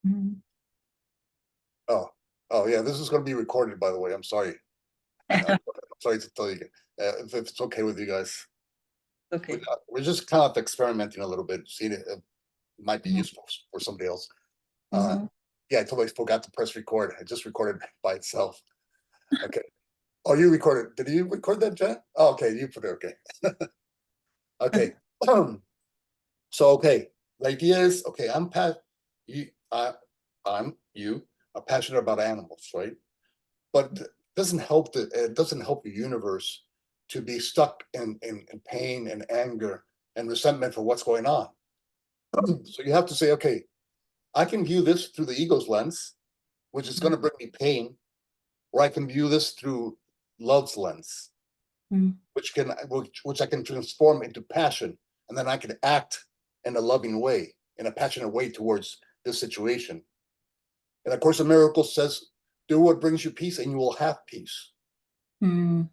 Mhm. Oh, oh yeah, this is going to be recorded, by the way. I'm sorry. I'm sorry to tell you, if it's okay with you guys. Okay. We're just kind of experimenting a little bit, seeing if it might be Mhm. useful for somebody else. Uh, Mhm. yeah, I totally forgot to press record. It just recorded by itself. Okay. Oh, you recorded. Did you record that, Jen? Oh, okay, you put it. Okay. Okay. So okay, the idea is okay. You. You are passionate about animals, right? But it doesn't help the universe to be stuck in pain and anger and resentment for what's going on. So you have to say, okay, I can view this through the ego's lens, which is going to bring me pain, or I can view this through love's lens, Mhm. which I can transform into passion, and then I can act in a loving way, in a passionate way towards this situation. And of course, the miracle says, "Do what brings you peace, and you will have peace." Mhm.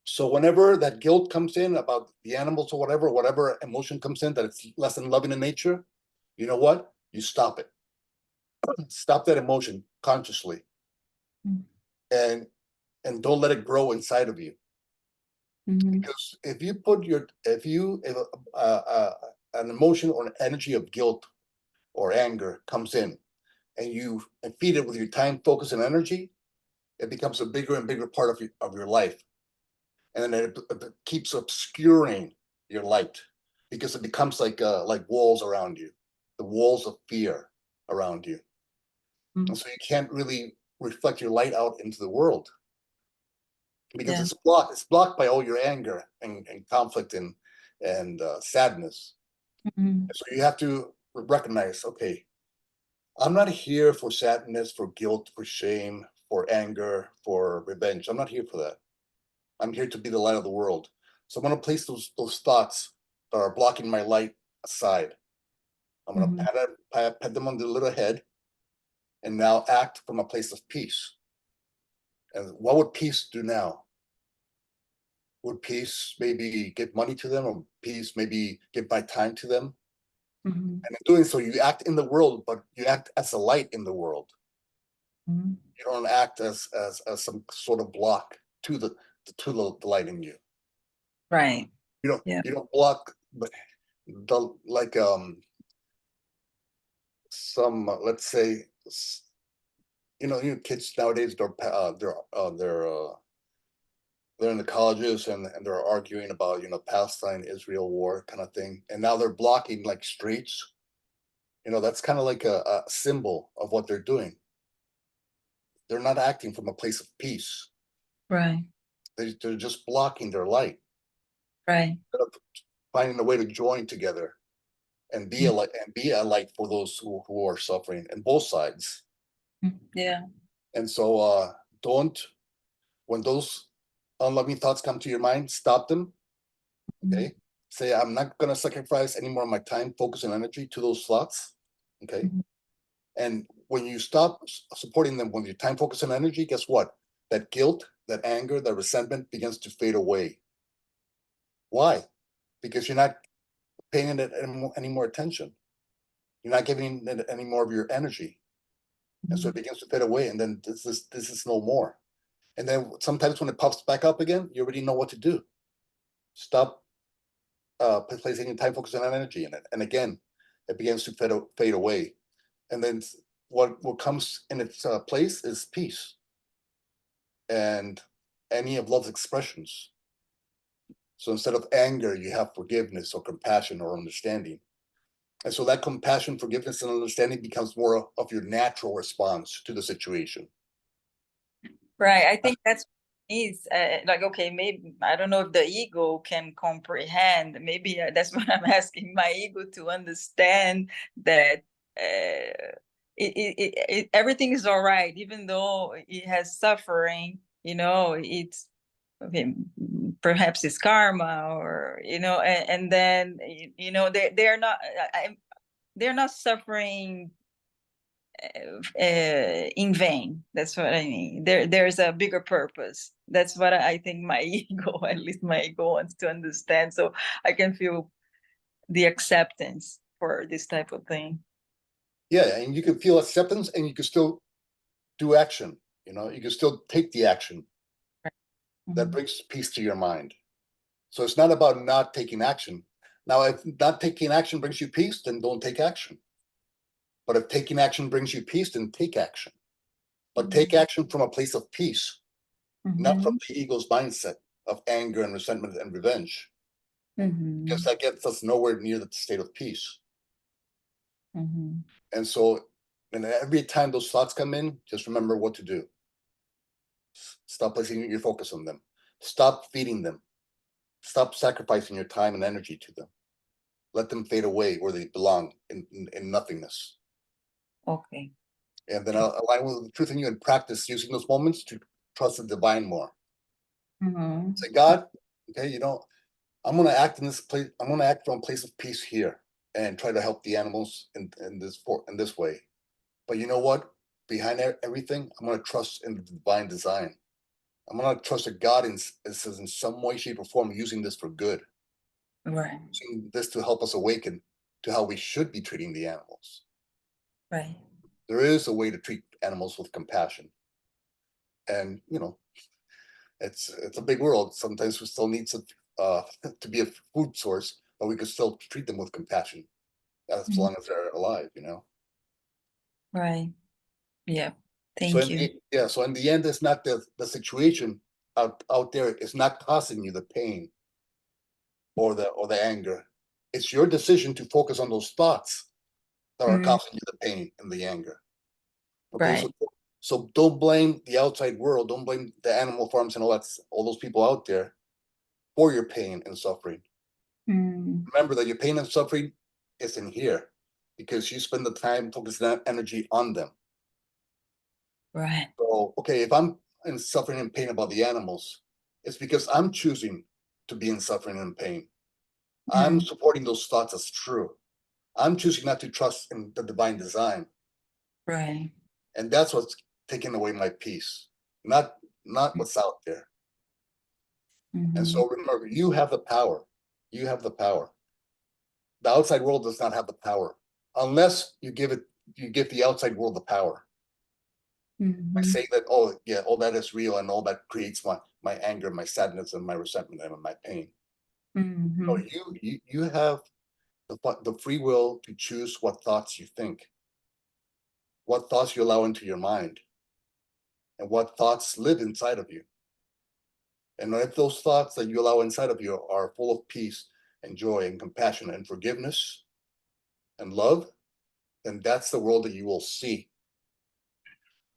So whenever that guilt comes in about the animals or whatever emotion comes in that it's less than loving in nature, you know what? You stop it. Stop that emotion consciously, Mhm. and don't let it grow inside of you. Mhm. Because if an emotion or an energy of guilt or anger comes in, and you feed it with your time, focus, and energy, it becomes a bigger and bigger part of your life, and then it keeps obscuring your light because it becomes like walls around you, the walls of fear around you, and Mhm. so you can't really reflect your light out into the world because Yeah. it's blocked by all your anger and conflict and sadness. Mhm. And so you have to recognize, okay, I'm not here for sadness, for guilt, for shame, for anger, for revenge. I'm not here for that. I'm here to be the light of the world. So I'm going to place those thoughts that are blocking my light aside. I'm going to Mhm. pat them on the little head and now act from a place of peace. And what would peace do now? Would peace maybe give money to them, or peace maybe give my time to them? Mhm. And in doing so, you act in the world, but you act as a light in the world. Mhm. You don't act as some sort of block to the light in you. Right. You don't Yeah. you don't block the like some let's say kids nowadays they're in the colleges and they're arguing about Palestine Israel war kind of thing, and now they're blocking like streets. That's kind of like a symbol of what they're doing. They're not acting from a place of peace. Right. They're just blocking their light Right. instead of finding a way to join together and be a light for those who are suffering in both sides. Mhm. Yeah. And so don't when those unloving thoughts come to your mind, stop them. Mhm. Okay. Say, I'm not going to sacrifice any more of my time, focus, and energy to those thoughts. Okay. Mhm. And when you stop supporting them with your time, focus, and energy, guess what? That guilt, that anger, that resentment begins to fade away. Why? Because you're not paying it any more attention. You're not giving it any more of your energy. And so it Mhm. begins to fade away. And then this is no more. And then sometimes when it pops back up again, you already know what to do. Stop placing your time, focus, and energy in it. And again, it begins to fade away. And then what comes in its place is peace and any of love's expressions. So instead of anger, you have forgiveness or compassion or understanding. And so that compassion, forgiveness, and understanding becomes more of your natural response to the situation. Right. I think that's is like, okay, maybe I don't know if the ego can comprehend. Maybe that's what I'm asking my ego to understand that everything is all right, even though it has suffering. It's okay, perhaps it's karma, or and then they're not. They're not suffering in vain. That's what I mean. There's a bigger purpose. That's what I think my ego, at least my ego, wants to understand. So I can feel the acceptance for this type of thing. Yeah, and you can feel acceptance, and you can still do action. You know, you can still take the action that Mhm. brings peace to your mind. So it's not about not taking action. Now, if not taking action brings you peace, then don't take action. But if taking action brings you peace, then take action. But take Mhm. action from a place of peace, not from Mhm. the ego's mindset of anger and resentment and revenge, because Mhm. that gets us nowhere near the state of peace. Mhm. And so, and every time those thoughts come in, just remember what to do. Stop placing your focus on them. Stop feeding them. Stop sacrificing your time and energy to them. Let them fade away where they belong in nothingness. Okay. And then align with the truth in you and practice using those moments to trust the divine more. Mhm. Say, God, okay, you know, I'm going to act in this place. I'm going to act from a place of peace here and try to help the animals in this way. But you know what? Behind everything, I'm going to trust in the divine design. I'm going to trust that God is in some way, shape, or form using this for good, Right. using this to help us awaken to how we should be treating the animals. Right. There is a way to treat animals with compassion, and you know, it's a big world. Sometimes we still need to be a food source, but we can still treat them with compassion as Mhm. long as they're alive. You know. Right. Yeah. So Thank you. so in the end, it's not the situation out there is not causing you the pain or the anger. It's your decision to focus on those thoughts that are Mm. causing you the pain and the anger. Okay, Right. so don't blame the outside world, don't blame the animal farms and all those people out there for your pain and suffering. Mm. Remember that your pain and suffering is in here because you spend the time focusing that energy on them. Right. So, okay, if I'm in suffering and pain about the animals, it's because I'm choosing to be in suffering and pain. I'm Mm. supporting those thoughts as true. I'm choosing not to trust in the divine design. Right. And that's what's taking away my peace, not what's out there. And Mhm. so remember, you have the power. You have the power. The outside world does not have the power unless you give the outside world the power. I Mhm. say that, oh yeah, all that is real and all that creates my anger, my sadness, and my resentment and my pain. So Mhm. you have the free will to choose what thoughts you think, what thoughts you allow into your mind, and what thoughts live inside of you. And if those thoughts that you allow inside of you are full of peace and joy and compassion and forgiveness and love, then that's the world that you will see.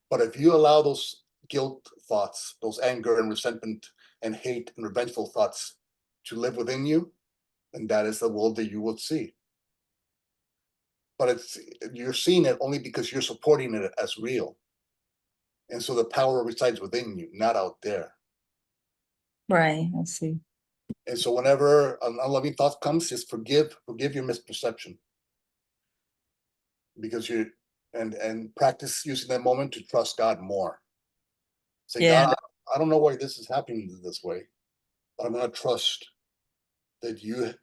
But if you allow those guilt thoughts, those anger and resentment and hate and revengeful thoughts to live within you, then that is the world that you will see. But you're seeing it only because you're supporting it as real. And so the power resides within you, not out there. Right. I see. And so whenever an unloving thought comes, just forgive your misperception because you and practice using that moment to trust God more. Say, Yeah. God, I don't know why this is happening this way, but I'm going to trust that you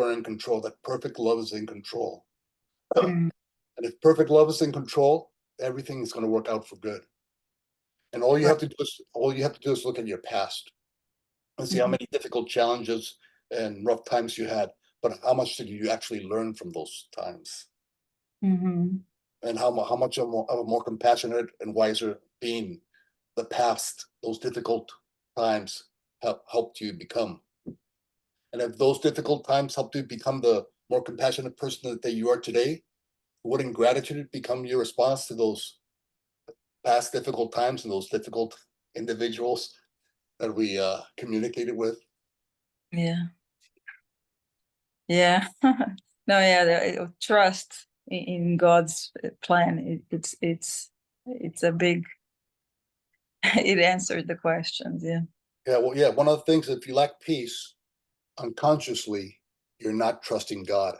are in control. That perfect love is in control. Mm. And if perfect love is in control, everything is going to work out for good. And Right. all you have to do is look at your past and see how Mhm. many difficult challenges and rough times you had, but how much did you actually learn from those times? Mhm. And how much of a more compassionate and wiser being the past, those difficult times helped you become. And if those difficult times helped you become the more compassionate person that you are today, wouldn't gratitude become your response to those past difficult times and those difficult individuals that we communicated with? Yeah. Yeah. No, yeah, trust in God's plan. It's a big it answered the questions. Yeah. Yeah, well, yeah. One of the things, if you lack peace, unconsciously, you're not trusting God.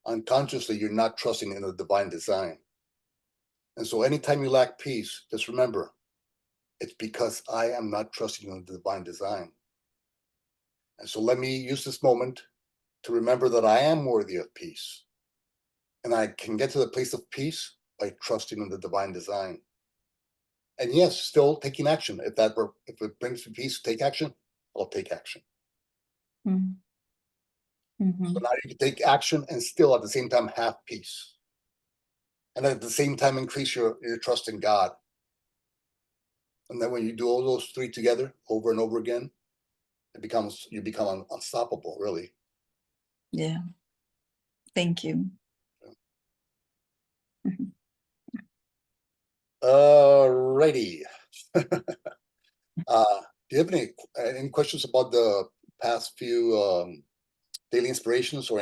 Unconsciously, you're not trusting in the divine design. And so anytime you lack peace, just remember, it's because I am not trusting in the divine design. And so let me use this moment to remember that I am worthy of peace And I can get to the place of peace by trusting in the divine design. And yes, still taking action. If it brings me peace, take action, I'll take action. Mm. Mhm. So now you can take action and still at the same time have peace. And at the same time increase your trust in God. And then when you do all those three together over and over again, you become unstoppable, really. Yeah. Thank you. Mhm. Righty. Do you have any questions about the past few daily inspirations or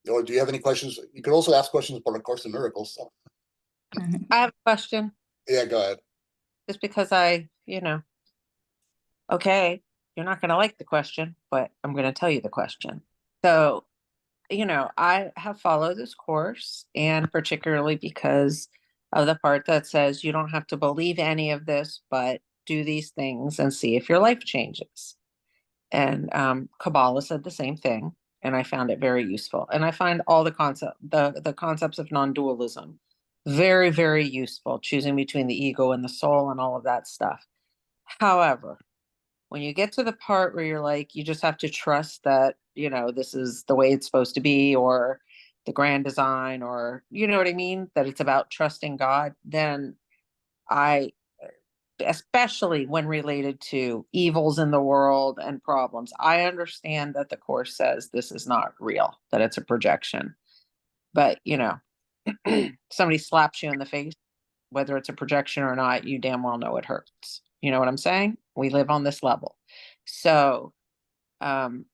or do you have any questions? You could also ask questions about A Course in Miracles. So, Mhm. I have a question, yeah, go ahead. just because okay, you're not going to like the question, but I'm going to tell you the question. So, I have followed this course, and particularly because of the part that says you don't have to believe any of this, but do these things and see if your life changes. And Kabbalah said the same thing, and I found it very useful. And I find all the concepts of non-dualism very, very useful, choosing between the ego and the soul and all of that stuff. However, when you get to the part where you're like, you just have to trust that, this is the way it's supposed to be, or the grand design, or you know what I mean, that it's about trusting God, then I, especially when related to evils in the world and problems, I understand that the course says this is not real, that it's a projection. But, somebody slaps you in the face, whether it's a projection or not, you damn well know it hurts. You know what I'm saying? We live on this level. So, um,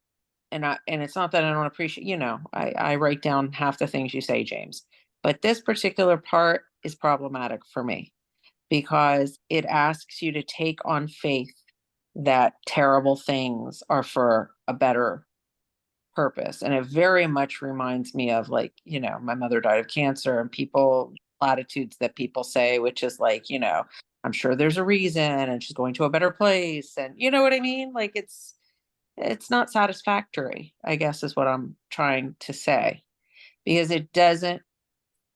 and it's not that I don't appreciate, I write down half the things you say, James, but this particular part is problematic for me because it asks you to take on faith that terrible things are for a better purpose. And it very much reminds me of, like, my mother died of cancer, and platitudes that people say, which is like, I'm sure there's a reason and she's going to a better place. And you know what I mean? Like it's not satisfactory, I guess is what I'm trying to say, because it doesn't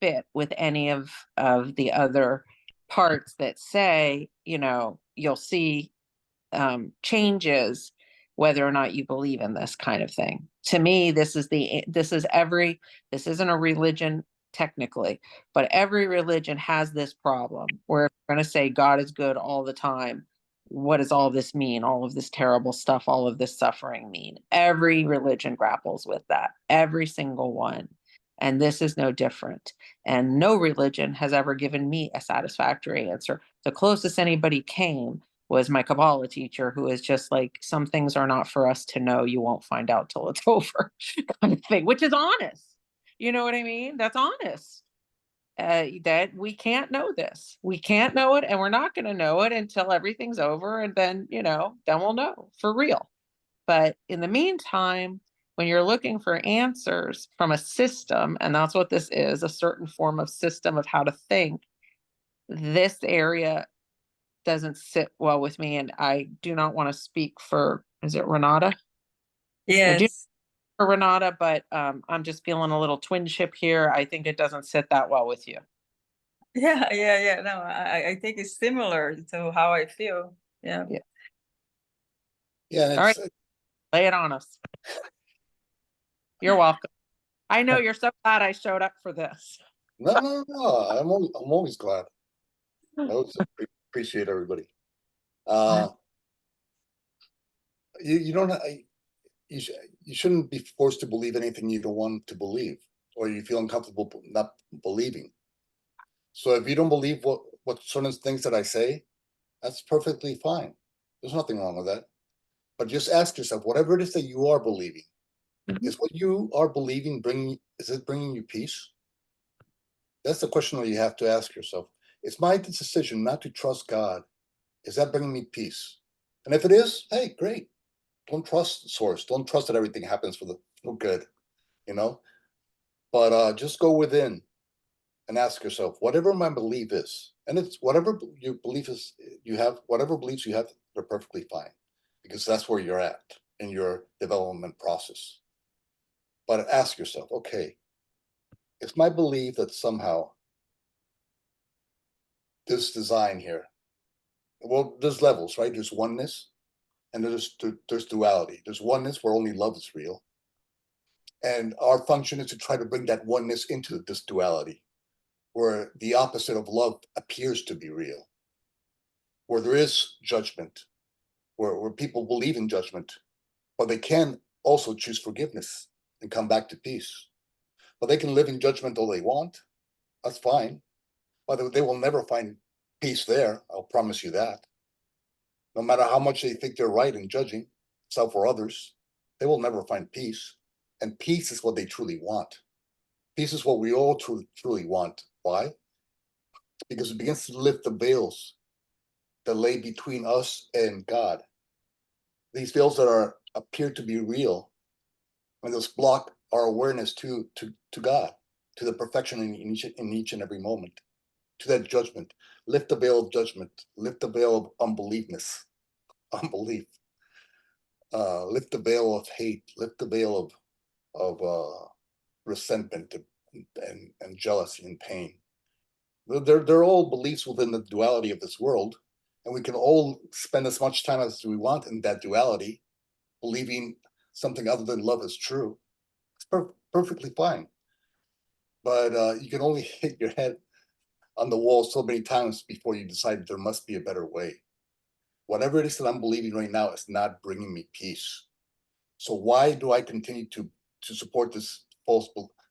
fit with any of the other parts that say, you'll see changes whether or not you believe in this kind of thing. To me, this isn't a religion technically, but every religion has this problem where if you're going to say God is good all the time, what does all this mean? All of this terrible stuff, all of this suffering mean? Every religion grapples with that, every single one. And this is no different. And no religion has ever given me a satisfactory answer. The closest anybody came was my Kabbalah teacher, who is just like, some things are not for us to know. You won't find out till it's over, kind of thing, which is honest. You know what I mean? That's honest. That we can't know this. We can't know it, and we're not going to know it until everything's over. And then, then we'll know for real. But in the meantime, when you're looking for answers from a system, and that's what this is, a certain form of system of how to think, this area doesn't sit well with me. And I do not want to speak for, is it Renata? I do Yes. for Renata, but I'm just feeling a little twinship here. I think it doesn't sit that well with you. Yeah. No, I think it's similar to how I feel. Yeah. Yeah. Yeah, and All right, lay it on us. You're welcome. I know you're so glad I showed up for this. no. I'm always glad. I always appreciate everybody. You don't. You shouldn't be forced to believe anything you don't want to believe, or you feel uncomfortable not believing. So if you don't believe what certain things that I say, that's perfectly fine. There's nothing wrong with that. But just ask yourself, whatever it is that you are believing, is what you are believing is it bringing you peace? That's the question that you have to ask yourself. It's my decision not to trust God. Is that bringing me peace? And if it is, hey, great. Don't trust the source. Don't trust that everything happens for good, you know? But just go within and ask yourself, whatever my belief is, and it's whatever your belief is, whatever beliefs you have, they're perfectly fine, because that's where you're at in your development process. But ask yourself, okay, it's my belief that somehow this design here, well, there's levels, right? There's oneness and there's duality. There's oneness where only love is real. And our function is to try to bring that oneness into this duality, where the opposite of love appears to be real, where there is judgment, where people believe in judgment, but they can also choose forgiveness and come back to peace. But they can live in judgment all they want. That's fine. But they will never find peace there. I'll promise you that. No matter how much they think they're right in judging self or others, they will never find peace. And peace is what they truly want. Peace is what we all truly want. Why? Because it begins to lift the veils that lay between us and God. These veils that appear to be real, and those block our awareness to God, to the perfection in each and every moment, to that judgment. Lift the veil of judgment. Lift the veil of unbelief. Lift the veil of hate. Lift the veil of resentment and jealousy and pain. They're all beliefs within the duality of this world, and we can all spend as much time as we want in that duality, believing something other than love is true. It's perfectly fine. But you can only hit your head on the wall so many times before you decide there must be a better way. Whatever it is that I'm believing right now is not bringing me peace. So why do I continue to support this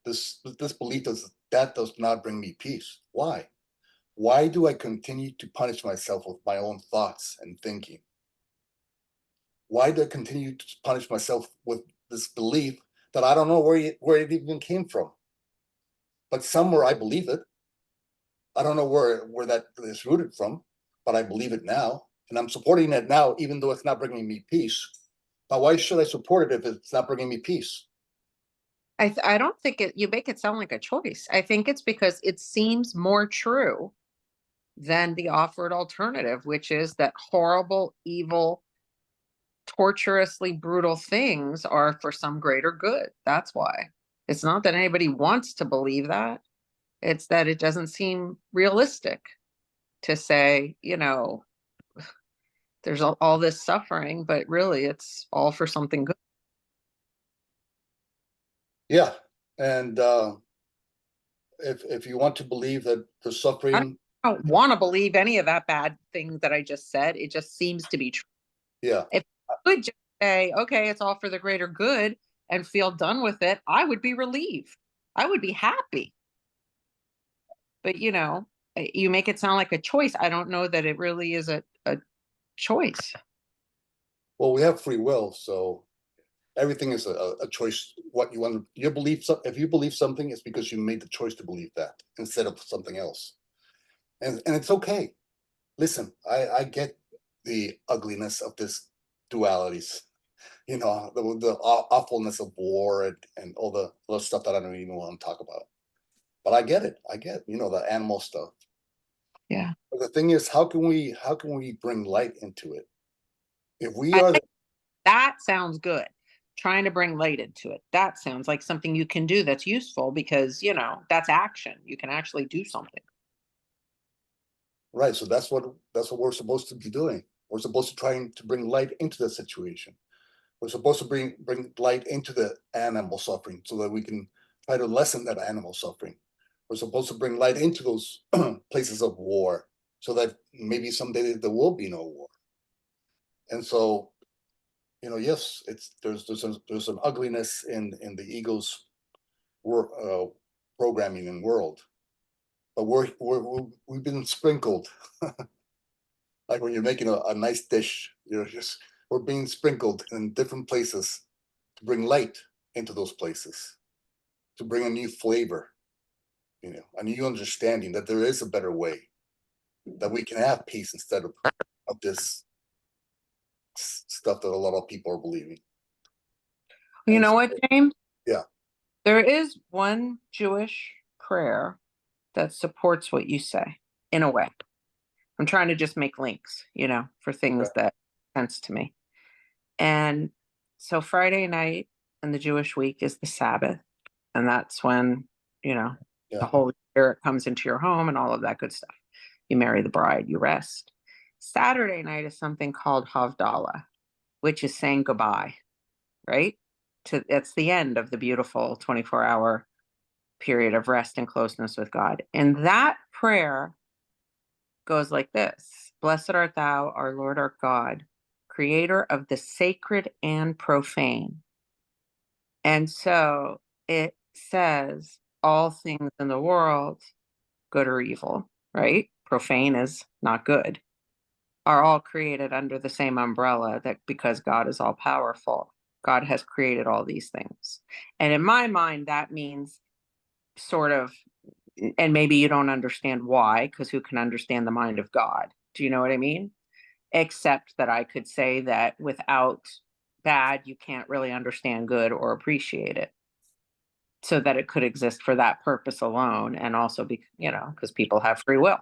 this belief that does not bring me peace? Why? Why do I continue to punish myself with my own thoughts and thinking? Why do I continue to punish myself with this belief that I don't know where it even came from? But somewhere I believe it. I don't know where that is rooted from, but I believe it now. And I'm supporting it now, even though it's not bringing me peace. But why should I support it if it's not bringing me peace? I don't think you make it sound like a choice. I think it's because it seems more true than the offered alternative, which is that horrible, evil, torturously brutal things are for some greater good. That's why. It's not that anybody wants to believe that. It's that it doesn't seem realistic to say, there's all this suffering, but really it's all for something good. Yeah. And if you want to believe that the suffering, I don't want to believe any of that bad thing that I just said. It just seems to be true. yeah, If I could just say, okay, it's all for the greater good and feel done with it, I would be relieved. I would be happy. But you make it sound like a choice. I don't know that it really is a choice. well, we have free will, so everything is a choice. What you want, you believe, if you believe something, it's because you made the choice to believe that instead of something else. And it's okay. Listen, I get the ugliness of this dualities, the awfulness of war and all the stuff that I don't even want to talk about. But I get it. I get, the animal stuff. Yeah. But the thing is, how can we bring light into it? If we I are, think that sounds good. Trying to bring light into it. That sounds like something you can do that's useful because, that's action. You can actually do something. right, so that's what we're supposed to be doing. We're supposed to try to bring light into the situation. We're supposed to bring light into the animal suffering so that we can try to lessen that animal suffering. We're supposed to bring light into those places of war so that maybe someday there will be no war. And so, yes, there's an ugliness in the ego's programming and world, but we've been sprinkled like when you're making a nice dish, we're being sprinkled in different places to bring light into those places, to bring a new flavor, a new understanding that there is a better way, that we can have peace instead of this stuff that a lot of people are believing. You And know what, James? yeah. There is one Jewish prayer that supports what you say in a way. I'm trying to just make links, for things that make sense to me. And so Friday night in the Jewish week is the Sabbath. And that's when, you know, Yeah. the Holy Spirit comes into your home and all of that good stuff. You marry the bride, you rest. Saturday night is something called Havdalah, which is saying goodbye, right? It's the end of the beautiful 24-hour period of rest and closeness with God. And that prayer goes like this: Blessed art thou, our Lord, our God, creator of the sacred and profane. And so it says all things in the world, good or evil, right? Profane is not good, are all created under the same umbrella, that because God is all powerful, God has created all these things. And in my mind, that means sort of, and maybe you don't understand why, because who can understand the mind of God? Do you know what I mean? Except that I could say that without bad, you can't really understand good or appreciate it. So that it could exist for that purpose alone, and also be, you know, because people have free will.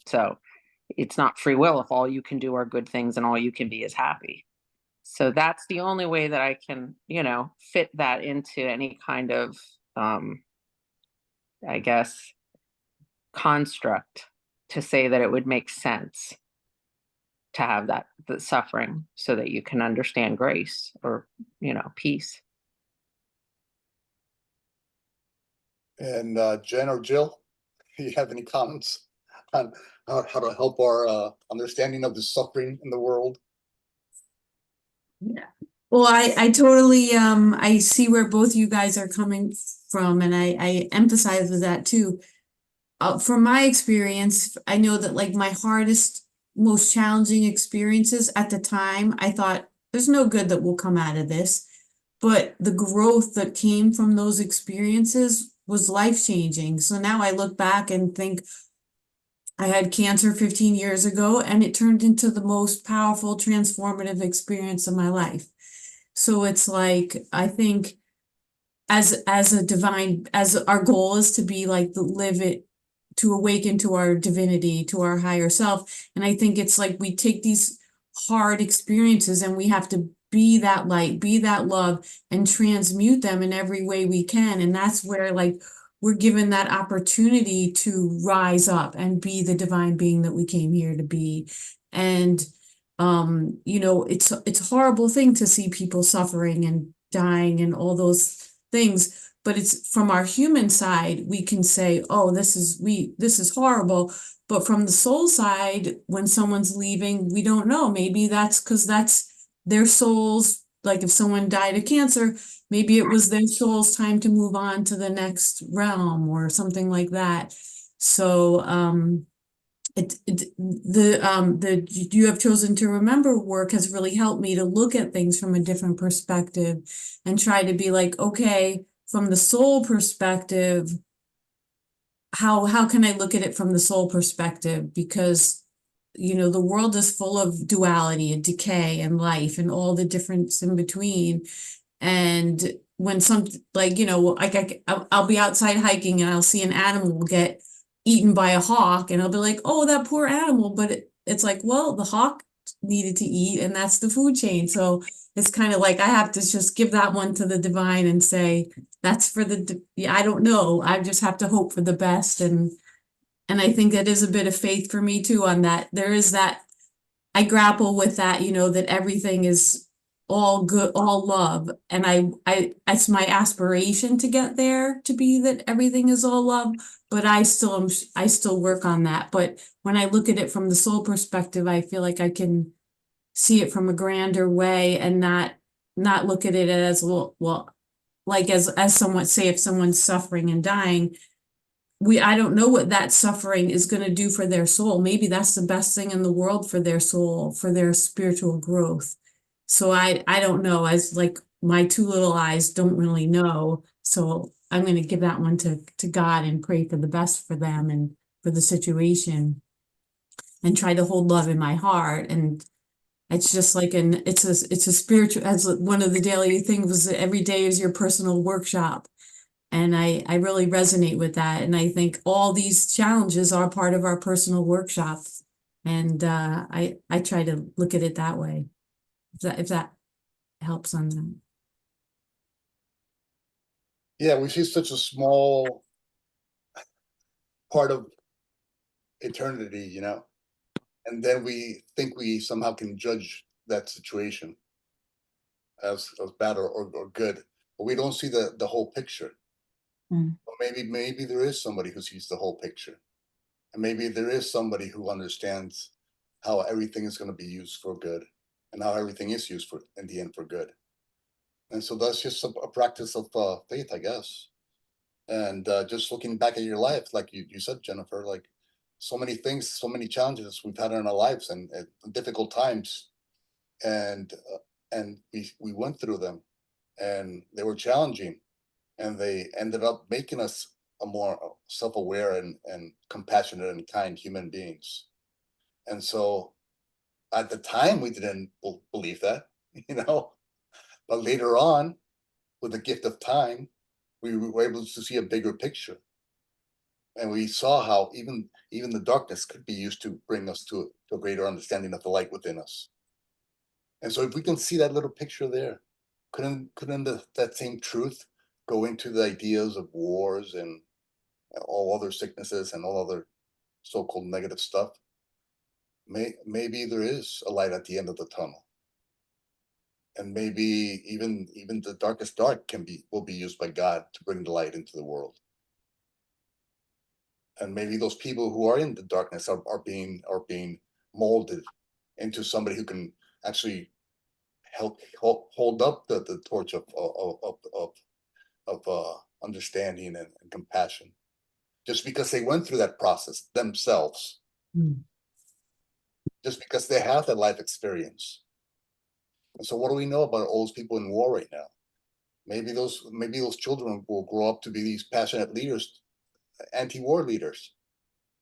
So it's not free will if all you can do are good things and all you can be is happy. So that's the only way that I can, you know, fit that into any kind of, I guess, construct to say that it would make sense to have that the suffering so that you can understand grace or, you know, peace. And Jen or Jill, do you have any comments on how to help our understanding of the suffering in the world? Yeah. Well, I totally, I see where both you guys are coming from, and I empathize with that too. From my experience, I know that like my hardest, most challenging experiences at the time, I thought there's no good that will come out of this. But the growth that came from those experiences was life-changing. So now I look back and think, I had cancer 15 years ago, and it turned into the most powerful, transformative experience of my life. So it's like, I think as our goal is to be like live it, to awaken to our divinity, to our higher self. And I think it's like we take these hard experiences and we have to be that light, be that love, and transmute them in every way we can. And that's where like we're given that opportunity to rise up and be the divine being that we came here to be. And you know, it's a horrible thing to see people suffering and dying and all those things, but it's from our human side, we can say, oh, this is horrible. But from the soul side, when someone's leaving, we don't know. Maybe that's because that's their souls. Like if someone died of cancer, maybe it was their soul's time to move on to the next realm or something like that. So the You Have Chosen to Remember work has really helped me to look at things from a different perspective and try to be like, okay, from the soul perspective, how can I look at it from the soul perspective? Because, you know, the world is full of duality and decay and life and all the difference in between. And when like, you know, like I'll be outside hiking and I'll see an animal get eaten by a hawk, and I'll be like, oh, that poor animal. But it's like, well, the hawk needed to eat, and that's the food chain. So it's kind of like I have to just give that one to the divine and say, that's for yeah, I don't know. I just have to hope for the best. And I think that is a bit of faith for me too on that. There is that, I grapple with that, you know, that everything is all good, all love. And it's my aspiration to get there, to be that everything is all love, but I still work on that. But when I look at it from the soul perspective, I feel like I can see it from a grander way and not look at it as, well, like as someone say, if someone's suffering and dying, I don't know what that suffering is going to do for their soul. Maybe that's the best thing in the world for their soul, for their spiritual growth. So I don't know, as like my two little eyes don't really know. So I'm going to give that one to God and pray for the best for them and for the situation, and try to hold love in my heart. And it's just like it's a spiritual, as one of the daily things was that every day is your personal workshop. And I really resonate with that. And I think all these challenges are part of our personal workshop. And I try to look at it that way, if that helps on that. Yeah, we see such a small part of eternity, you know, and then we think we somehow can judge that situation as bad or good, but we don't see the whole picture. Mm. Or maybe there is somebody who sees the whole picture, and maybe there is somebody who understands how everything is going to be used for good, and how everything is used for in the end for good. And so that's just a practice of faith, I guess. And just looking back at your life, like you said, Jennifer, like so many things, so many challenges we've had in our lives, and difficult times, and we went through them, and they were challenging, and they ended up making us a more self-aware and compassionate and kind human beings. And so at the time we didn't believe that, you know, but later on, with the gift of time, we were able to see a bigger picture, and we saw how even the darkness could be used to bring us to a greater understanding of the light within us. And so if we can see that little picture there, couldn't that same truth go into the ideas of wars and all other sicknesses and all other so-called negative stuff? Maybe there is a light at the end of the tunnel, and maybe even the darkest dark will be used by God to bring the light into the world. And maybe those people who are in the darkness are being molded into somebody who can actually help hold up the torch of understanding and compassion, just because they went through that process themselves, Mm. just because they have that life experience. And so what do we know about all those people in war right now? Maybe those children will grow up to be these passionate leaders, anti-war leaders,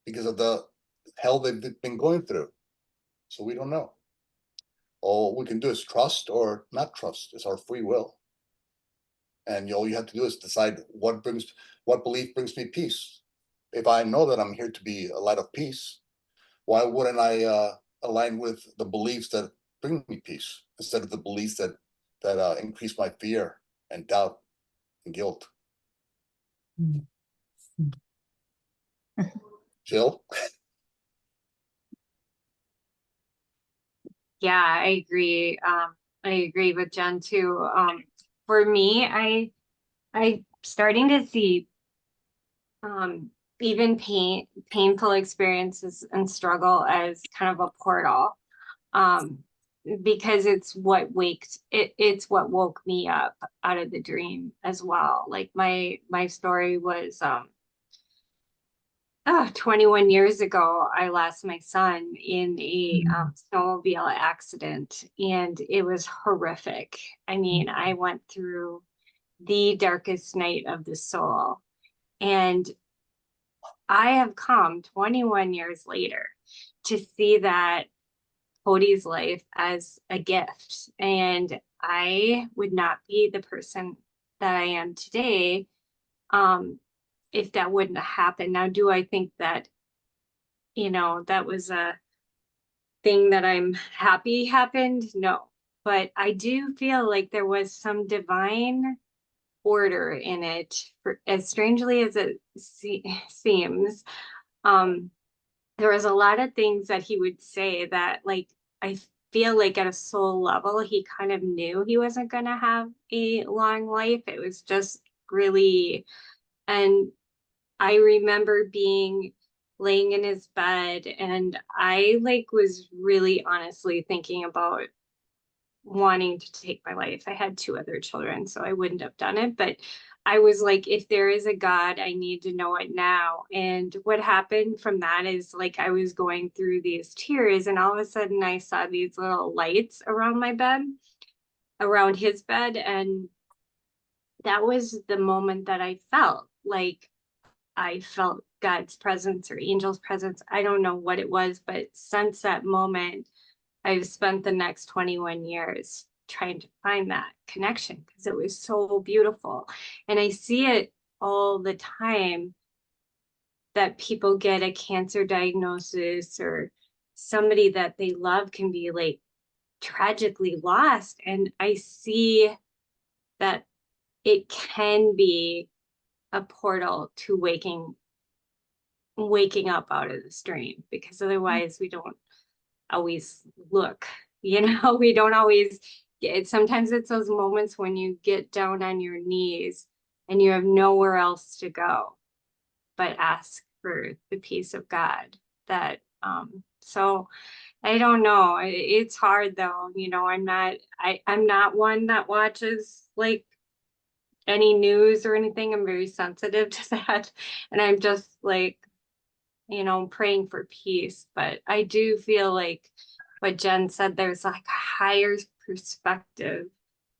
because of the hell they've been going through. So we don't know. All we can do is trust or not trust. It's our free will. And all you have to do is decide what belief brings me peace. If I know that I'm here to be a light of peace, why wouldn't I align with the beliefs that bring me peace instead of the beliefs that increase my fear and doubt and guilt? Mm. Jill? Yeah, I agree. I agree with Jen too. For me, I starting to see even painful experiences and struggle as kind of a portal. Because it's it's what woke me up out of the dream as well. Like my story was 21 years ago, I lost my son in a snowmobile accident, and it was horrific. I mean, I went through the darkest night of the soul, and I have come 21 years later to see that Cody's life as a gift, and I would not be the person that I am today if that wouldn't have happened. Now, do I think that, that was a thing that I'm happy happened? No, but I do feel like there was some divine order in it, for as strangely as it seems. There was a lot of things that he would say that, like, I feel like at a soul level, he kind of knew he wasn't going to have a long life. It was just really, and I remember laying in his bed, and I was really honestly thinking about wanting to take my life. I had 2 other children, so I wouldn't have done it, but I was like, if there is a God, I need to know it now. And what happened from that is, like, I was going through these tears, and all of a sudden I saw these little lights around my bed, around his bed, and that was the moment that I felt like I felt God's presence or angel's presence. I don't know what it was, but since that moment, I've spent the next 21 years trying to find that connection because it was so beautiful. And I see it all the time that people get a cancer diagnosis, or somebody that they love can be like tragically lost. And I see that it can be a portal to waking up out of this dream, because otherwise we don't always look, we don't always sometimes it's those moments when you get down on your knees and you have nowhere else to go but ask for the peace of God. That so I don't know. It's hard though. I'm not one that watches like any news or anything. I'm very sensitive to that. And I'm just like, praying for peace. But I do feel like what Jen said, there's like a higher perspective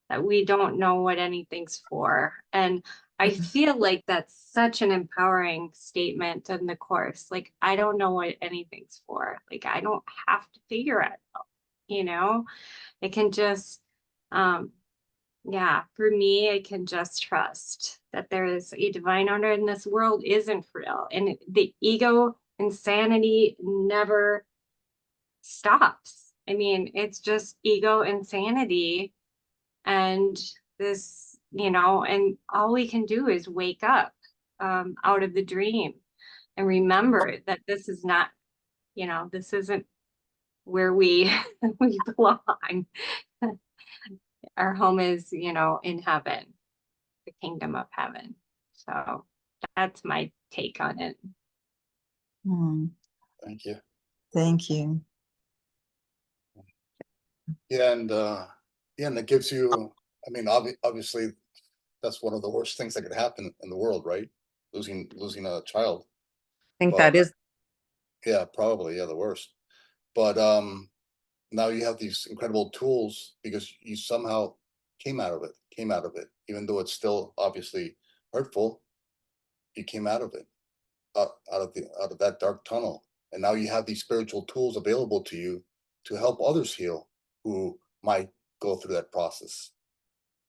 that we don't know what anything's for. And I feel like that's such an empowering statement in the course. Like, I don't know what anything's for. Like, I don't have to figure it out, it can just, yeah, for me, I can just trust that there is a divine order and this world isn't real. And the ego insanity never stops. I mean, it's just ego insanity. And this, and all we can do is wake up out of the dream and remember that this is not, this isn't where we we belong. Our home is, in heaven, the kingdom of heaven. So that's my take on it. Thank you. Thank you. Yeah, and it gives you, I mean, obviously, that's one of the worst things that could happen in the world, right? Losing a child. I think Well, that is, Yeah, probably, yeah, the worst. But now you have these incredible tools because you somehow came out of it, even though it's still obviously hurtful. You came out of it, out of that dark tunnel, and now you have these spiritual tools available to you to help others heal who might go through that process.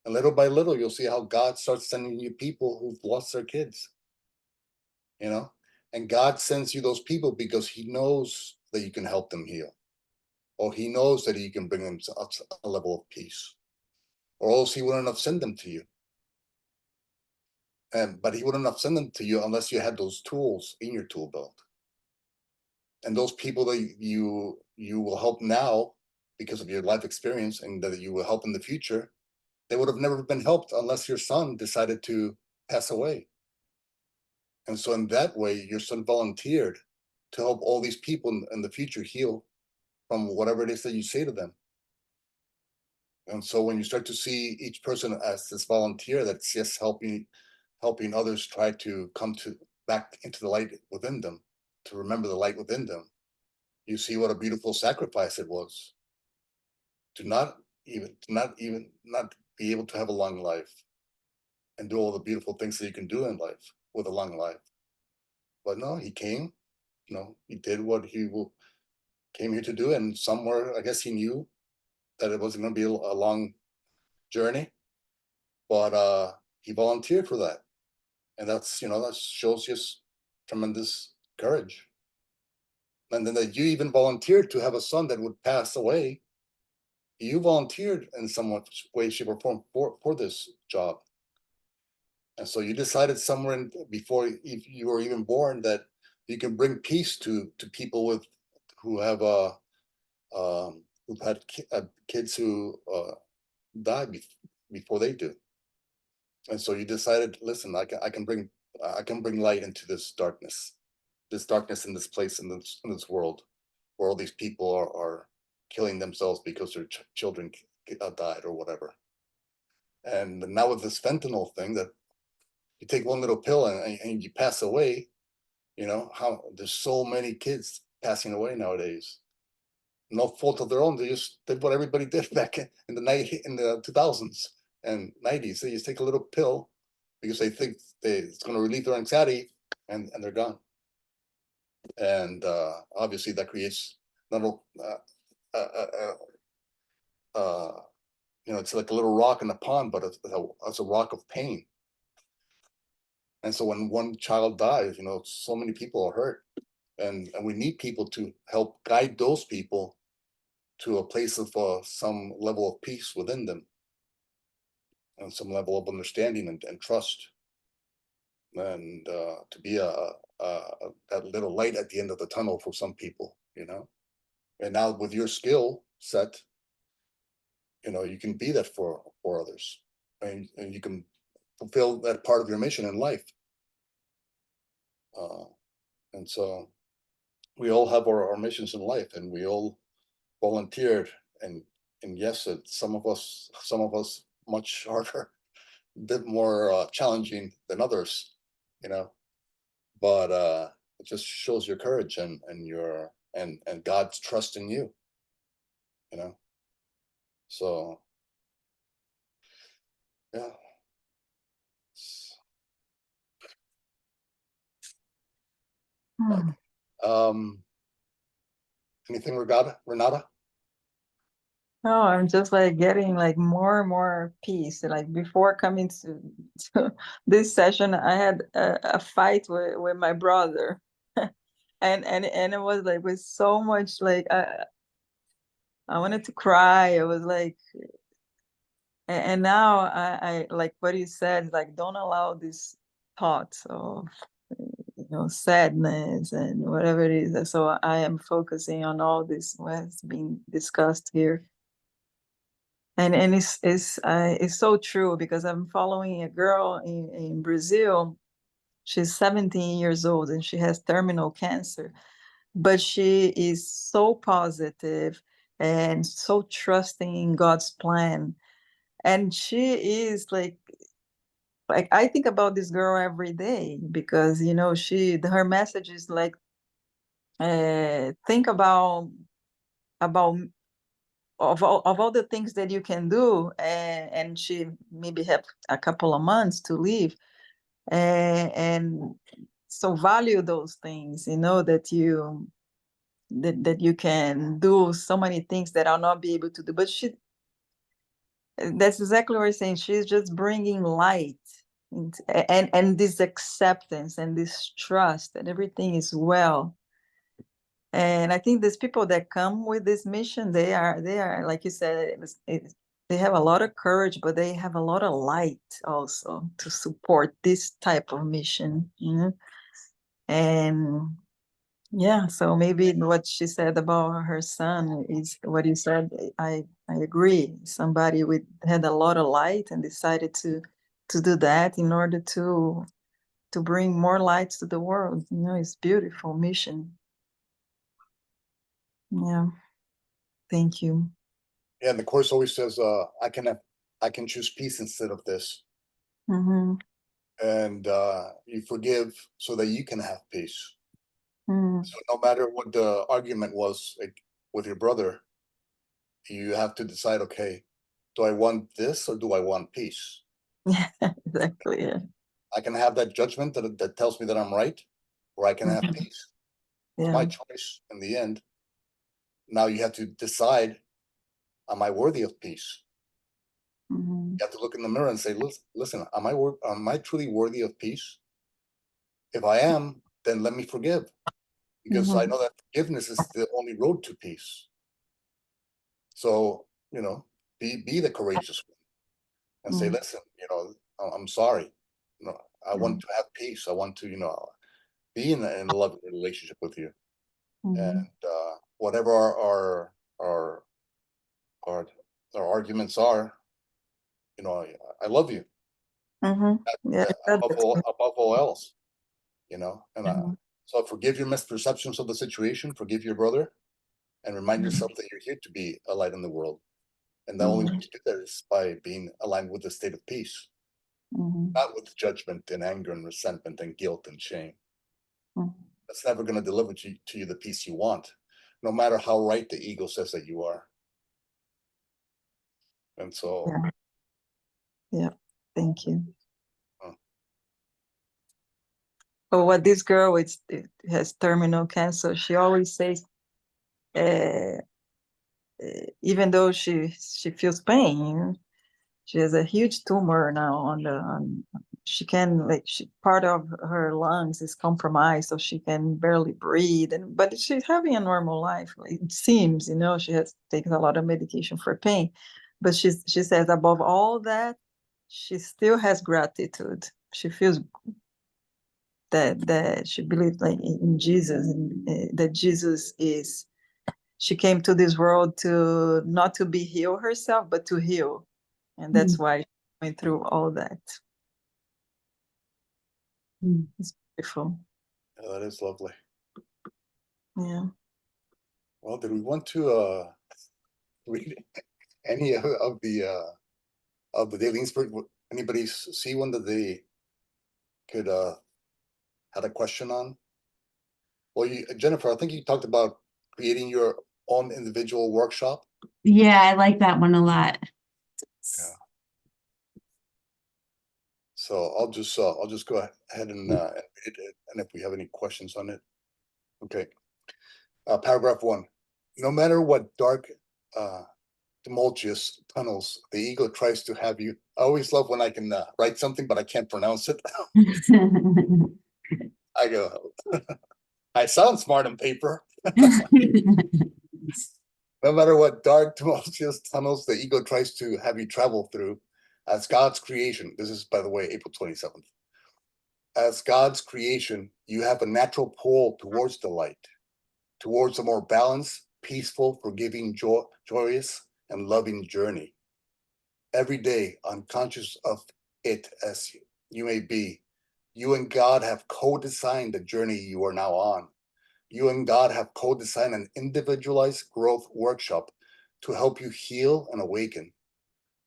And little by little, you'll see how God starts sending you people who've lost their kids, and God sends you those people because He knows that you can help them heal, or He knows that He can bring them to a level of peace, or else He wouldn't have sent them to you. But He wouldn't have sent them to you unless you had those tools in your tool belt. And those people that you will help now because of your life experience, and that you will help in the future, they would have never been helped unless your son decided to pass away. And so in that way, your son volunteered to help all these people in the future heal from whatever it is that you say to them. And so when you start to see each person as this volunteer that's just helping others try to come back into the light within them, to remember the light within them, you see what a beautiful sacrifice it was to not be able to have a long life and do all the beautiful things that you can do in life with a long life. But no, he came, he did what came here to do, and somewhere I guess he knew that it wasn't going to be a long journey, but he volunteered for that, and that shows just tremendous courage. And then that you even volunteered to have a son that would pass away. You volunteered in some way, shape, or form for this job. And so you decided somewhere before you were even born that you can bring peace to people who have who've had kids who die before they do. And so you decided, listen, I can bring light into this darkness in this place, in this world, where all these people are killing themselves because their children died or whatever. And now with this fentanyl thing, that you take one little pill and you pass away, how there's so many kids passing away nowadays. No fault of their own. They just did what everybody did back in the 2000s and 90s. They just take a little pill because they think it's going to relieve their anxiety, and they're gone. And obviously that creates not it's like a little rock in the pond, but it's a rock of pain. And so when one child dies, so many people are hurt, and we need people to help guide those people to a place of some level of peace within them. and some level of understanding and trust, and to be that little light at the end of the tunnel for some people, you know. And now with your skill set, you know, you can be that for others, and you can fulfill that part of your mission in life. And so we all have our missions in life, and we all volunteered, and yes, some of us much harder, a bit more challenging than others, you know. But it just shows your courage and your and God's trust in you, you know. So yeah. Hmm. Um, anything, Renata? No, I'm just like getting like more and more peace. Like before coming to this session, I had a fight with my brother, and it was like with so much like I wanted to cry. It was like, and now I like what you said, like don't allow these thoughts of sadness and whatever it is. So I am focusing on all this what's being discussed here. And it's so true because I'm following a girl in Brazil. She's 17 years old and she has terminal cancer, but she is so positive and so trusting in God's plan. And she is like I think about this girl every day because her message is like think about of all the things that you can do, and she maybe have a couple of months to live, and so value those things, that you can do so many things that I'll not be able to do. But that's exactly what I'm saying. She's just bringing light and this acceptance and this trust that everything is well. And I think these people that come with this mission, they are like you said, they have a lot of courage, but they have a lot of light also to support this type of mission, And yeah, so maybe what she said about her son is what you said. I agree. Somebody had a lot of light and decided to do that in order to bring more light to the world. It's beautiful mission. Yeah. Thank you. Yeah, and the course always says, I can choose peace instead of this. Mm-hmm. And you forgive so that you can have peace. Mm. So no matter what the argument was, like, with your brother, you have to decide, okay, do I want this or do I want peace? Yeah, exactly. Yeah. I can have that judgment that tells me that I'm right, or I can have Mhm. peace. It's Yeah. my choice in the end. Now you have to decide, am I worthy of peace? Mhm. You have to look in the mirror and say, listen, am I truly worthy of peace? If I am, then let me forgive, because I Mhm. know that forgiveness is the only road to peace. So, be the courageous one and say, Mhm. listen, I'm sorry. I Yeah. want to have peace. I want to, be in a loving relationship with you. And Mhm. whatever our our our arguments are, I love you. Mhm. Yeah. Above all else, and Mhm. so forgive your misperceptions of the situation, forgive your brother, and remind Mhm. yourself that you're here to be a light in the world. And the only way Mhm. to do that is by being aligned with the state of peace, Mhm. not with judgment and anger and resentment and guilt and shame. Mhm. That's never going to deliver to you the peace you want, no matter how right the ego says that you are. And so, Yeah. Yeah. Thank you. uh, But what this girl it has terminal cancer, she always says, uh, even though she feels pain, she has a huge tumor now she can part of her lungs is compromised, so she can barely breathe, but she's having a normal life. It seems, she has taken a lot of medication for pain, but she says above all that, she still has gratitude. She feels that she believes like in Jesus, and that Jesus is. She came to this world to not to be heal herself, but to heal, and that's why she went through all that. Mm. It's beautiful. Yeah, that is lovely. Yeah. Well, did we want to read any of the Daily Inspiration? Anybody see one that they could had a question on? Well, Jennifer, I think you talked about creating your own individual workshop. Yeah, I like that one a lot. Yeah. So I'll just go ahead and read it, and if we have any questions on it. Okay. Paragraph 1. No matter what dark, tumultuous tunnels the ego tries to have you. I always love when I can write something, but I can't pronounce it. I go, I sound smart on paper. No matter what dark, tumultuous tunnels the ego tries to have you travel through, as God's creation, this is, by the way, April 27th. As God's creation, you have a natural pull towards the light, towards a more balanced, peaceful, forgiving, joyous, and loving journey. Every day, unconscious of it as you may be, you and God have co-designed the journey you are now on. You and God have co-designed an individualized growth workshop to help you heal and awaken.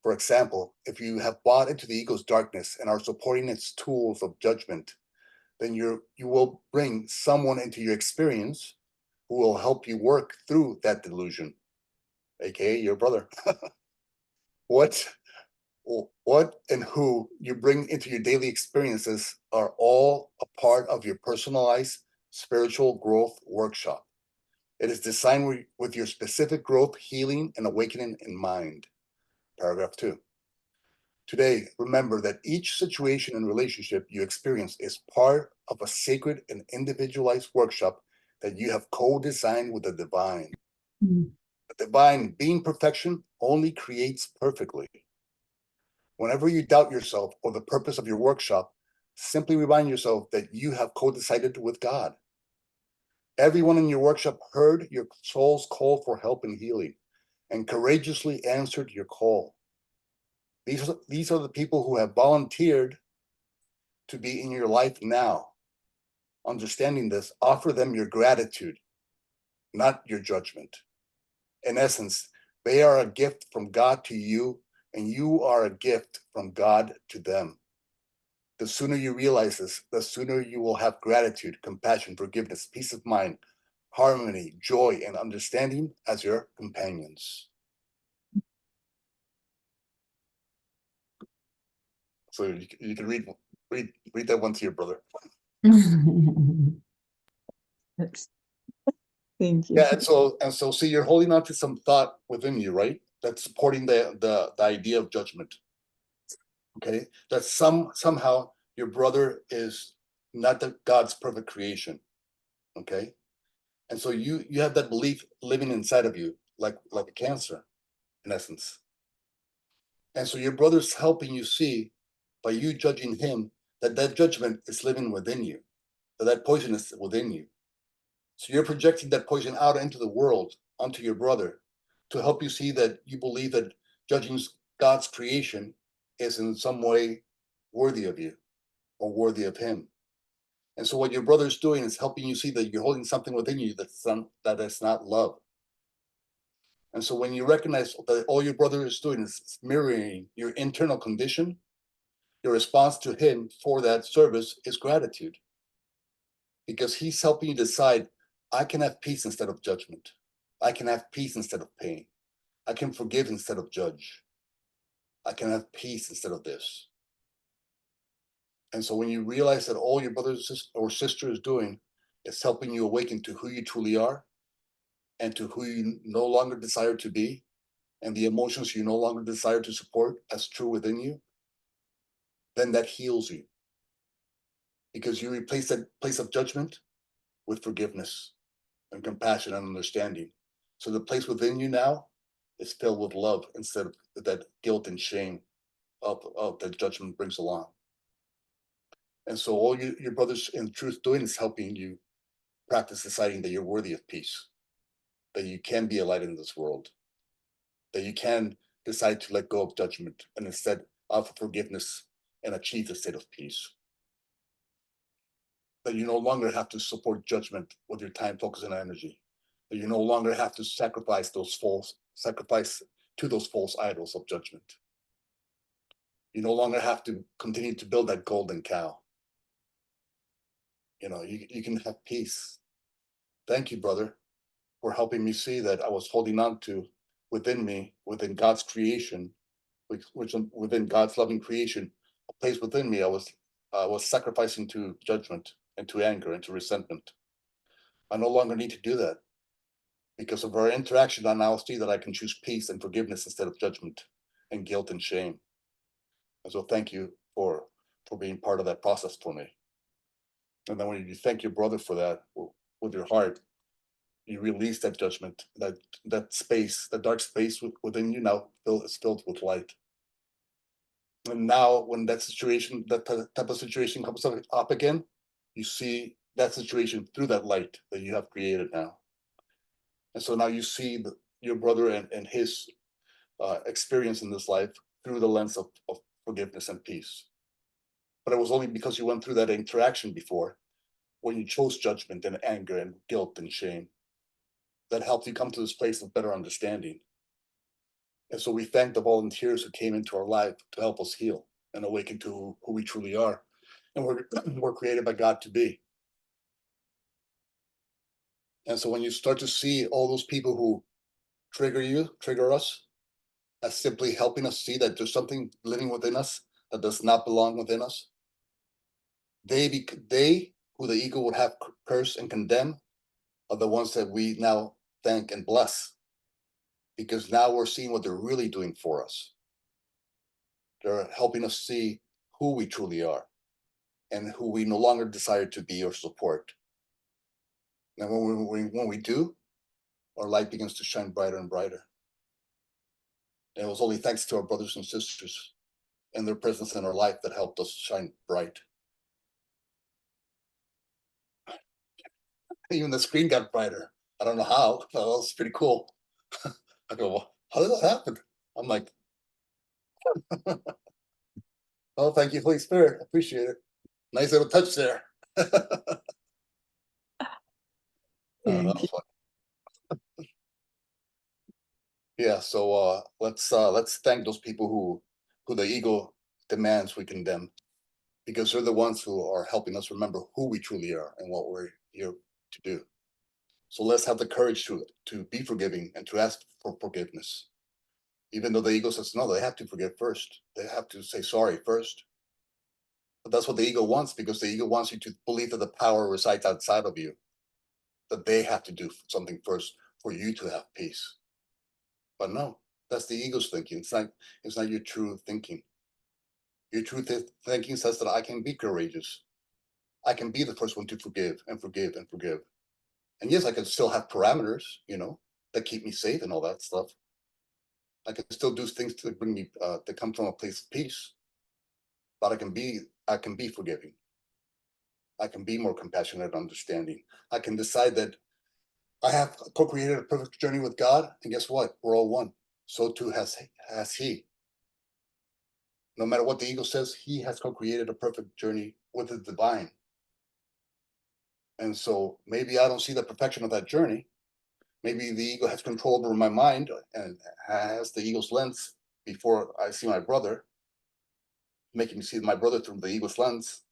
For example, if you have bought into the ego's darkness and are supporting its tools of judgment, then you will bring someone into your experience who will help you work through that delusion, aka your brother. What and who you bring into your daily experiences are all a part of your personalized spiritual growth workshop. It is designed with your specific growth, healing, and awakening in mind. Paragraph 2. Today, remember that each situation and relationship you experience is part of a sacred and individualized workshop that you have co-designed with the divine. The divine, being perfection, only creates perfectly. Whenever you doubt yourself or the purpose of your workshop, simply remind yourself that you have co-decided with God. Everyone in your workshop heard your soul's call for help and healing and courageously answered your call. These are the people who have volunteered to be in your life now. Understanding this, offer them your gratitude, not your judgment. In essence, they are a gift from God to you, and you are a gift from God to them. The sooner you realize this, the sooner you will have gratitude, compassion, forgiveness, peace of mind, harmony, joy, and understanding as your companions. So you can read that one to your brother. Yes. Thank you. Yeah, and so see, you're holding on to some thought within you, right? That's supporting the idea of judgment. Okay, that somehow your brother is not God's perfect creation. Okay, and so you have that belief living inside of you, like a cancer, in essence. And so your brother's helping you see, by you judging him, that judgment is living within you, that poison is within you. So you're projecting that poison out into the world, onto your brother, to help you see that you believe that judging God's creation is in some way worthy of you or worthy of him. And so what your brother's doing is helping you see that you're holding something within you that is not love. And so when you recognize that all your brother is doing is mirroring your internal condition, your response to him for that service is gratitude. Because he's helping you decide, I can have peace instead of judgment. I can have peace instead of pain. I can forgive instead of judge. I can have peace instead of this. And so when you realize that all your brother or sister is doing is helping you awaken to who you truly are and to who you no longer desire to be, and the emotions you no longer desire to support as true within you, then that heals you. Because you replace that place of judgment with forgiveness and compassion and understanding. So the place within you now is filled with love instead of that guilt and shame that judgment brings along. And so all your brothers in truth doing is helping you practice deciding that you're worthy of peace, that you can be a light in this world, that you can decide to let go of judgment and instead offer forgiveness and achieve the state of peace. That you no longer have to support judgment with your time, focus, and energy. That you no longer have to sacrifice to those false idols of judgment. You no longer have to continue to build that golden cow. You can have peace. Thank you, brother, for helping me see that I was holding on to within me, within God's creation, which within God's loving creation, a place within me I was sacrificing to judgment and to anger and to resentment. I no longer need to do that. Because of our interaction, I now see that I can choose peace and forgiveness instead of judgment and guilt and shame. And so thank you for being part of that process for me. And then when you thank your brother for that with your heart, you release that judgment, that space, that dark space within you now is filled with light. And now when that type of situation comes up again, you see that situation through that light that you have created now. And so now you see your brother and his experience in this life through the lens of forgiveness and peace. But it was only because you went through that interaction before, when you chose judgment and anger and guilt and shame, that helped you come to this place of better understanding. And so we thank the volunteers who came into our life to help us heal and awaken to who we truly are. And we're created by God to be. And so when you start to see all those people who trigger us, as simply helping us see that there's something living within us that does not belong within us, they who the ego would have cursed and condemn are the ones that we now thank and bless, because now we're seeing what they're really doing for us. They're helping us see who we truly are and who we no longer desire to be or support. And when we do, our light begins to shine brighter and brighter. And it was only thanks to our brothers and sisters and their presence in our life that helped us shine bright. Even the screen got brighter. I don't know how. That was pretty cool. I go, well, how did that happen? I'm like, oh, thank you, Holy Spirit. I appreciate it. Nice little touch there. That was fun. Yeah, so let's thank those people who the ego demands we condemn, because they're the ones who are helping us remember who we truly are and what we're here to do. So let's have the courage to be forgiving and to ask for forgiveness. Even though the ego says no, they have to forgive first. They have to say sorry first. But that's what the ego wants, because the ego wants you to believe that the power resides outside of you, that they have to do something first for you to have peace. But no, that's the ego's thinking. It's not your true thinking. Your true thinking says that I can be courageous. I can be the first one to forgive and forgive and forgive. And yes, I can still have parameters, that keep me safe and all that stuff. I can still do things to bring me to come from a place of peace. But I can be forgiving. I can be more compassionate and understanding. I can decide that I have co-created a perfect journey with God, and guess what? We're all one. So too has He. No matter what the ego says, He has co-created a perfect journey with the divine. And so maybe I don't see the perfection of that journey. Maybe the ego has control over my mind and has the ego's lens before I see my brother, making me see my brother through the ego's lens.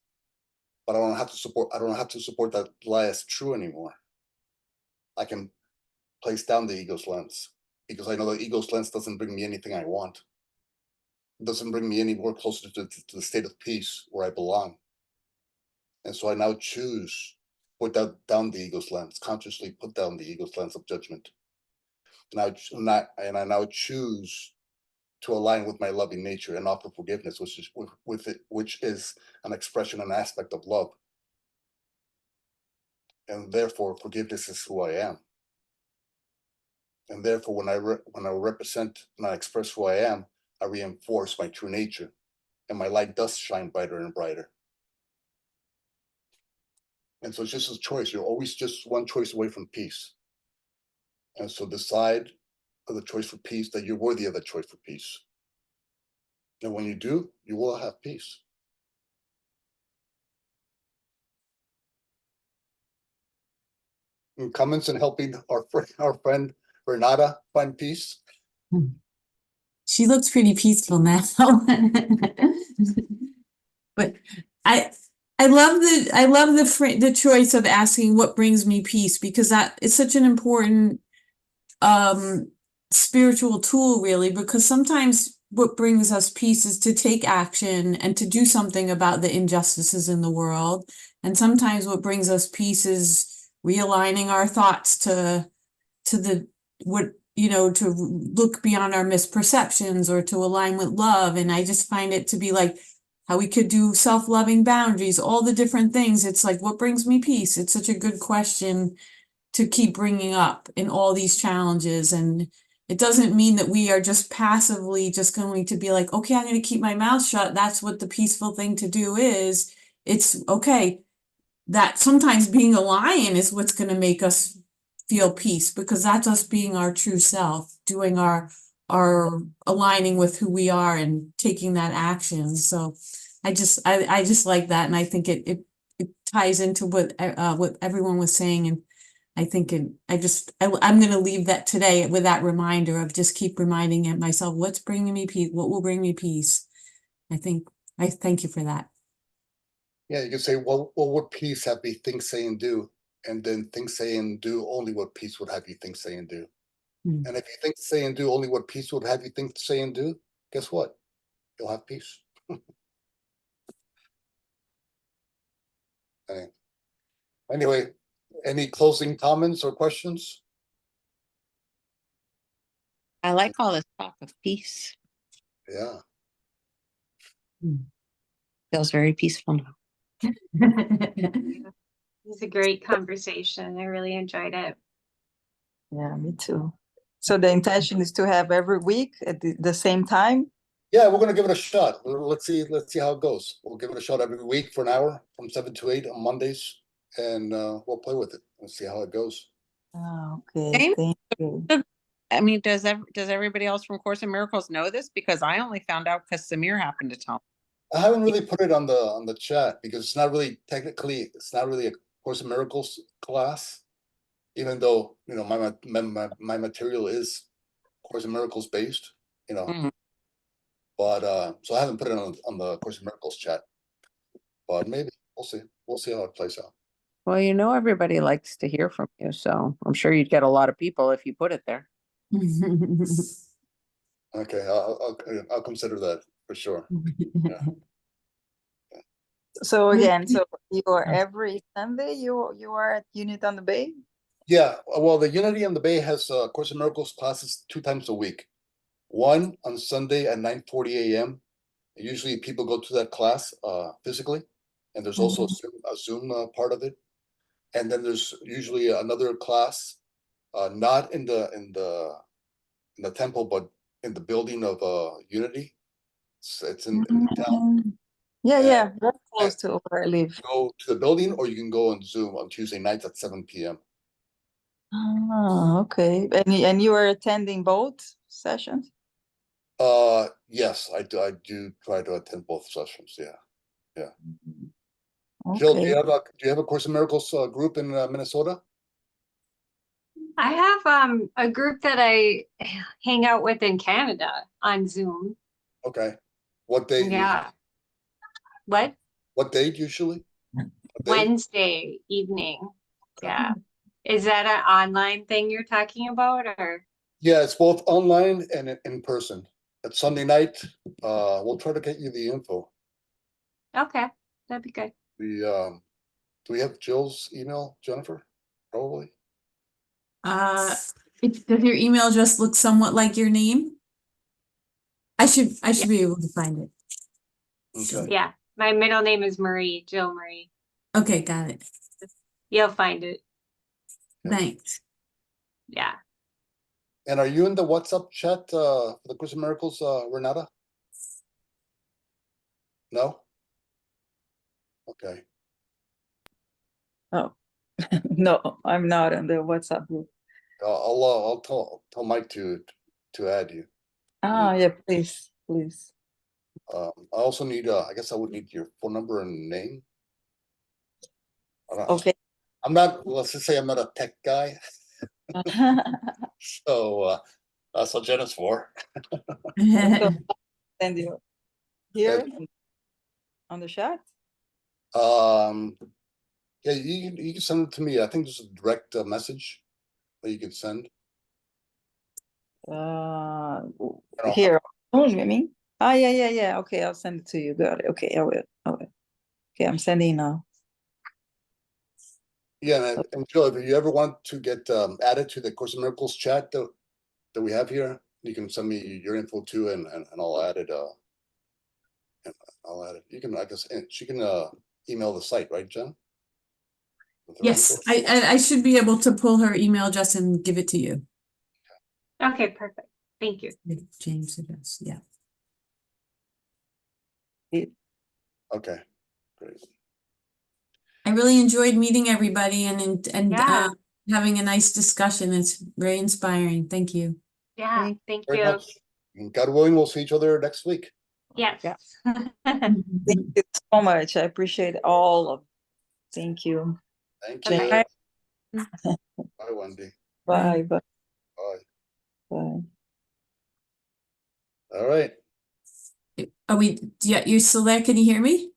But I don't have to support that lie as true anymore. I can place down the ego's lens, because I know the ego's lens doesn't bring me anything I want. It doesn't bring me anywhere closer to the state of peace where I belong. And so I now choose put down the ego's lens, consciously put down the ego's lens of judgment. And I now choose to align with my loving nature and offer forgiveness, which is an expression, an aspect of love. And therefore, forgiveness is who I am. And therefore, when I represent and I express who I am, I reinforce my true nature, and my light does shine brighter and brighter. And so it's just a choice. You're always just one choice away from peace. And so decide of the choice for peace that you're worthy of the choice for peace. And when you do, you will have peace. And comments in helping our friend Renata find peace. She looks pretty peaceful now. But I love the choice of asking what brings me peace, because that is such an important spiritual tool, really, because sometimes what brings us peace is to take action and to do something about the injustices in the world. And sometimes what brings us peace is realigning our thoughts to the what to look beyond our misperceptions or to align with love. And I just find it to be like how we could do self-loving boundaries, all the different things. It's like, what brings me peace? It's such a good question to keep bringing up in all these challenges. And it doesn't mean that we are just passively just going to be like, okay, I'm going to keep my mouth shut. That's what the peaceful thing to do is. It's okay that sometimes being a lion is what's going to make us feel peace, because that's us being our true self, doing our aligning with who we are and taking that action. So I just like that, and I think it ties into what everyone was saying, and I think I'm going to leave that today with that reminder of just keep reminding myself what's bringing me peace, what will bring me peace. I thank you for that. Yeah, you can say, well, what peace have me think, say, and do? And then think, say, and do only what peace would have you think, say, and do. Hmm. And if you think, say, and do only what peace would have you think, say, and do, guess what? You'll have peace. Anyway, any closing comments or questions? I like all this talk of peace. Yeah. Feels very peaceful now. It was a great conversation. I really enjoyed it. Yeah, me too. So the intention is to have every week at the same time? Yeah, we're gonna give it a shot. Let's see how it goes. We'll give it a shot every week for an hour from 7 to 8 on Mondays, and we'll play with it and see how it goes. Oh, okay, Same. thank you. I mean, does everybody else from Course in Miracles know this? Because I only found out because Samir happened to tell me. I haven't really put it on the chat because it's not really a Course in Miracles class, even though my material is Course in Miracles based, Mhm. but so I haven't put it on the Course in Miracles chat, but maybe we'll see how it plays out. Well, everybody likes to hear from you, so I'm sure you'd get a lot of people if you put it there. Okay, I'll consider that for sure. So again, so you are every Sunday, you are at Unit on the Bay? Yeah, well, the Unity on the Bay has Course in Miracles classes 2 times a week. One on Sunday at 9:40 a.m. Usually people go to that class physically, and there's also a Zoom part of it. And then there's usually another class, not in the temple, but in the building of Unity. It's in the town. Yeah, very close to where I live. Go to the building, or you can go on Zoom on Tuesday nights at 7 p.m. Oh, okay. And you are attending both sessions? Yes, I do try to attend both sessions. Yeah. Okay. Jill, do you have a Course in Miracles group in Minnesota? I have a group that I hang out with in Canada on Zoom. Okay. What day? Yeah. What? What date usually? What day? Wednesday evening. Yeah. Is that an online thing you're talking about, or? Yeah, it's both online and in person. At Sunday night, we'll try to get you the info. Okay, that'd be good. Do we have Jill's email, Jennifer? Probably. Does your email address look somewhat like your name? I should be able to find it. Okay. Yeah, my middle name is Marie, Jill Marie. Okay, got it. You'll find it. Thanks. Yeah. And are you in the WhatsApp chat for the Course in Miracles, Renata? No? Okay, Oh, no, I'm not on the WhatsApp group. I'll tell Mike to add you. Ah, yeah, please, please. I also need, I guess I would need your phone number and name. Okay. I'm not, let's just say I'm not a tech guy, so that's what Jen is for. Send you here on the chat. Yeah, you can send it to me. I think there's a direct message that you can send. Here. Oh, you mean? Ah, yeah. Okay, I'll send it to you. Got it. Okay, I will. Okay, I'm sending now. Yeah, and Joe, if you ever want to get added to the Course in Miracles chat that we have here, you can send me your info too, and I'll add it. And I'll add it. You can, I guess, and she can email the site, right, Jen? With her Yes, info? I should be able to pull her email address and give it to you. Okay, perfect. Thank you. James address, yeah. Okay, great. I really enjoyed meeting everybody and Yeah. having a nice discussion. It's very inspiring. Thank you. Yeah, Thank thank Very you. much. And God willing, we'll see each other next week. Yes. Yeah. Thank you so much. I appreciate all of. Thank you. Thank Bye-bye. you. Bye, Wendy. Bye. Bye. Bye. Bye. All right. Are we, yeah, you're still there? Can you hear me?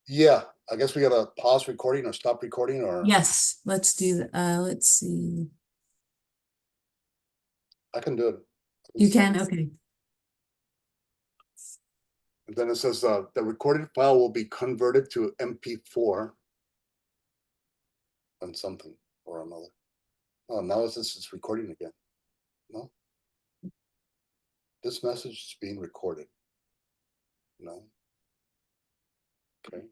Yeah, I guess we gotta pause recording or stop recording or Yes, let's do that. Let's see. I can do it. You can, okay. And then it says the recorded file will be converted to MP4 and something or another. Oh, now it's recording again. No. This message is being recorded. No. Okay.